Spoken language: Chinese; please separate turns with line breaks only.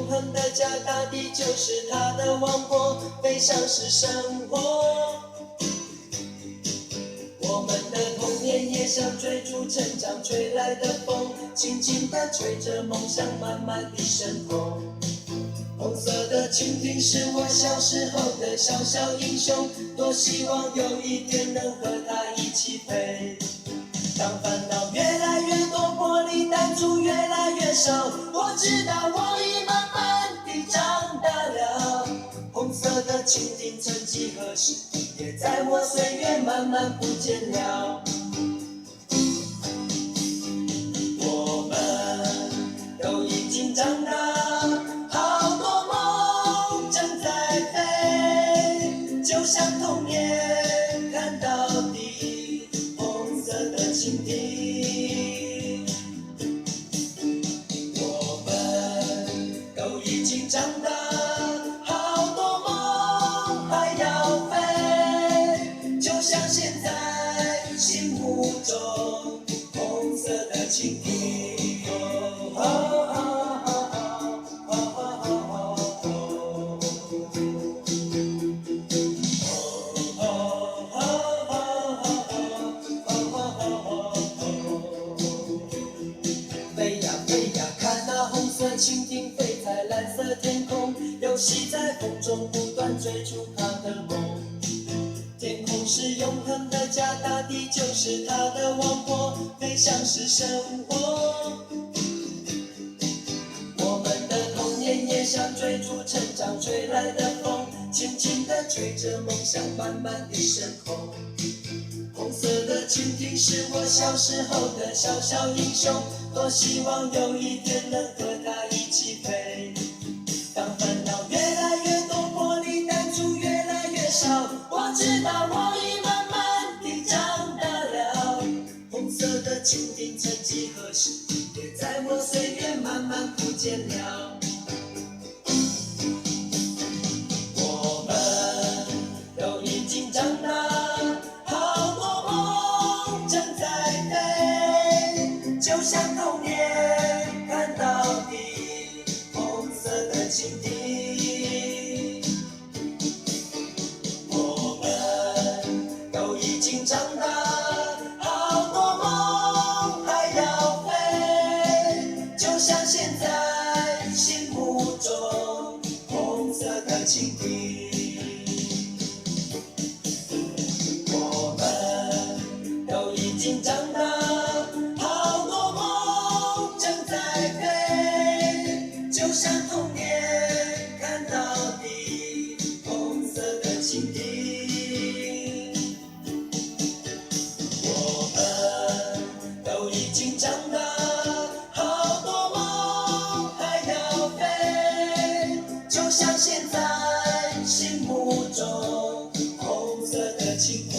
永恒的家，大地就是它的王国，飞翔是生活。我们的童年也像追逐成长吹来的风，轻轻地吹着梦想慢慢地升空。红色的蜻蜓是我小时候的小小英雄，多希望有一天能和它一起飞。当烦恼越来越多，玻璃弹珠越来越少，我知道我已慢慢地长大了。红色的蜻蜓曾几何时，也在我岁月慢慢不见了。我们都已经长大，好多梦正在飞，就像童年看到底红色的蜻蜓。我们都已经长大，好多梦还要飞，就像现在心目中红色的蜻蜓。飞呀飞呀，看那红色蜻蜓飞在蓝色天空，游戏在风中不断追逐它的梦。天空是永恒的家，大地就是它的王国，飞翔是生活。我们的童年也像追逐成长吹来的风，轻轻地吹着梦想慢慢地升空。红色的蜻蜓是我小时候的小小英雄，多希望有一天能和它一起飞。当烦恼越来越多，玻璃弹珠越来越少，我知道我已慢慢地长大了。红色的蜻蜓曾几何时，也在我岁月慢慢不见了。我们都已经长大，好多梦正在飞，就像童年看到底红色的蜻蜓。我们都已经长大，好多梦还要飞，就像现在心目中红色的蜻蜓。我们都已经长大，好多梦正在飞，就像童年看到底红色的蜻蜓。我们都已经长大，好多梦还要飞，就像现在心目中红色的蜻蜓。